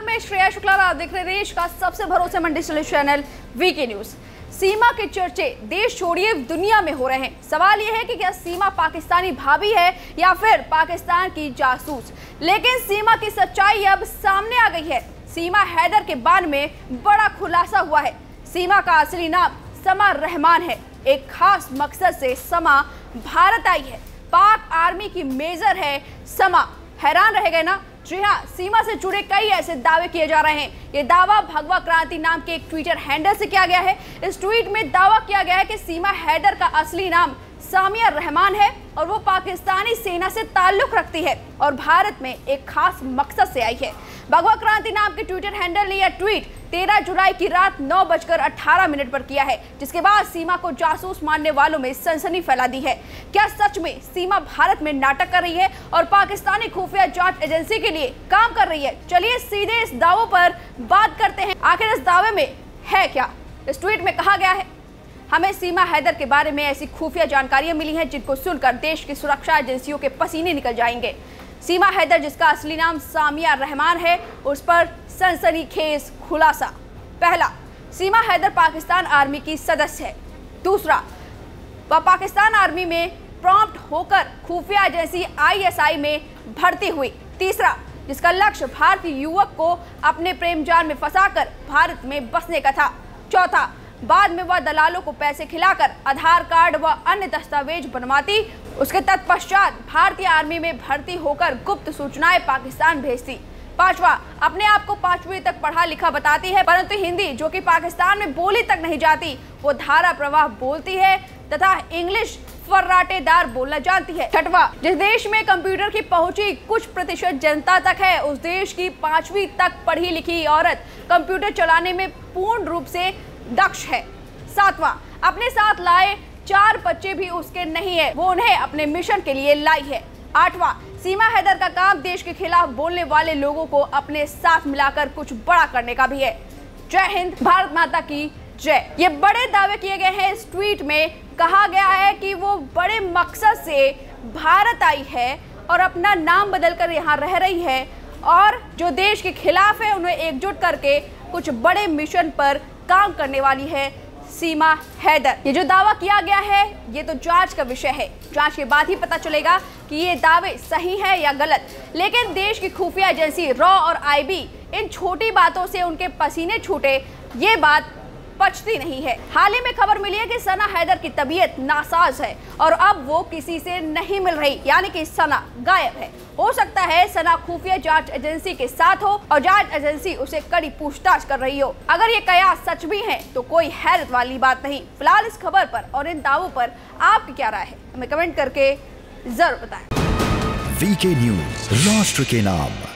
मैं श्रेया शुक्ला, आप देख रहे देश का सबसे भरोसेमंद डिजिटल चैनल वीके न्यूज। सीमा के चर्चे देश छोड़िए दुनिया में हो रहे हैं। सवाल यह है कि क्या सीमा पाकिस्तानी भाभी है या फिर पाकिस्तान की जासूस। लेकिन सीमा की सच्चाई अब सामने आ गई है। सीमा हैदर के बारे में बड़ा खुलासा हुआ है। सीमा का असली नाम समा रहमान है। एक खास मकसद से समा भारत आई है। पाक आर्मी की मेजर है समा। हैरान रह गए ना? जी हाँ, सीमा से जुड़े कई ऐसे दावे किए जा रहे हैं। ये दावा भगवा क्रांति नाम के एक ट्विटर हैंडल से किया गया है। इस ट्वीट में दावा किया गया है कि सीमा हैदर का असली नाम सामिया रहमान है और वो पाकिस्तानी सेना से ताल्लुक रखती है और भारत में एक खास मकसद से आई है। भगवा क्रांति नाम के ट्विटर हैंडल ने यह ट्वीट 13 जुलाई की रात 9:18 पर किया है, जिसके बाद सीमा को जासूस मानने वालों में सनसनी फैला दी है। क्या सच में सीमा भारत में नाटक कर रही है और पाकिस्तानी खुफिया जांच एजेंसी के लिए काम कर रही है? चलिए सीधे इस दावों पर बात करते हैं। आखिर इस दावे में है क्या? इस ट्वीट में कहा गया है, हमें सीमा हैदर के बारे में ऐसी खुफिया जानकारियां मिली हैं जिनको सुनकर देश की सुरक्षा एजेंसियों के पसीने निकल जाएंगे। सीमा हैदर, जिसका असली नाम सामिया रहमान है, उस पर सनसनीखेज खुलासा। पहला, सीमा हैदर पाकिस्तान आर्मी की सदस्य है। दूसरा, वह पाकिस्तान आर्मी में प्रॉम्प्ट होकर खुफिया एजेंसी ISI में भर्ती हुई। तीसरा, जिसका लक्ष्य भारतीय युवक को अपने प्रेम जाल में फंसाकर भारत में बसने का था। चौथा, बाद में वह दलालों को पैसे खिलाकर आधार कार्ड व अन्य दस्तावेज बनवाती। उसके तत्पश्चात भारतीय आर्मी में भर्ती होकर गुप्त सूचनाएं पाकिस्तान भेजती। पांचवा, अपने आप को 5वीं तक पढ़ा लिखा बताती है, परंतु हिंदी, जो कि पाकिस्तान में बोली तक नहीं जाती, वो धारा प्रवाह बोलती है तथा इंग्लिश फर्राटेदार बोलना जानती है। छठवां, जिस देश में कंप्यूटर की पहुंची कुछ प्रतिशत जनता तक है, उस देश की 5वीं तक पढ़ी लिखी औरत कंप्यूटर चलाने में पूर्ण रूप से दक्ष है। सातवां, अपने साथ लाए 4 बच्चे भी उसके नहीं है, वो उन्हें अपने मिशन के लिए लाई है। आठवां, सीमा हैदर का काम देश के खिलाफ बोलने वाले लोगों को अपने साथ मिलाकर कुछ बड़ा करने का भी है। जय हिंद, भारत माता की जय। ये बड़े दावे किए गए हैं। इस ट्वीट में कहा गया है कि वो बड़े मकसद से भारत आई है और अपना नाम बदलकर यहाँ रह रही है और जो देश के खिलाफ है उन्हें एकजुट करके कुछ बड़े मिशन पर काम करने वाली है सीमा हैदर। ये जो दावा किया गया है ये तो जांच का विषय है। जांच के बाद ही पता चलेगा कि ये दावे सही है या गलत। लेकिन देश की खुफिया एजेंसी रॉ और IB इन छोटी बातों से उनके पसीने छूटे, ये बात पचती नहीं है। हाल ही में खबर मिली है कि सना हैदर की तबीयत नासाज है और अब वो किसी से नहीं मिल रही, यानी कि सना गायब है। हो सकता है सना खुफिया जांच एजेंसी के साथ हो और जांच एजेंसी उसे कड़ी पूछताछ कर रही हो। अगर ये कयास सच भी है तो कोई हैरत वाली बात नहीं। फिलहाल इस खबर पर और इन दावों पर आपकी क्या राय है, हमें कमेंट करके जरूर बताएं। वीके न्यूज, राष्ट्र के नाम।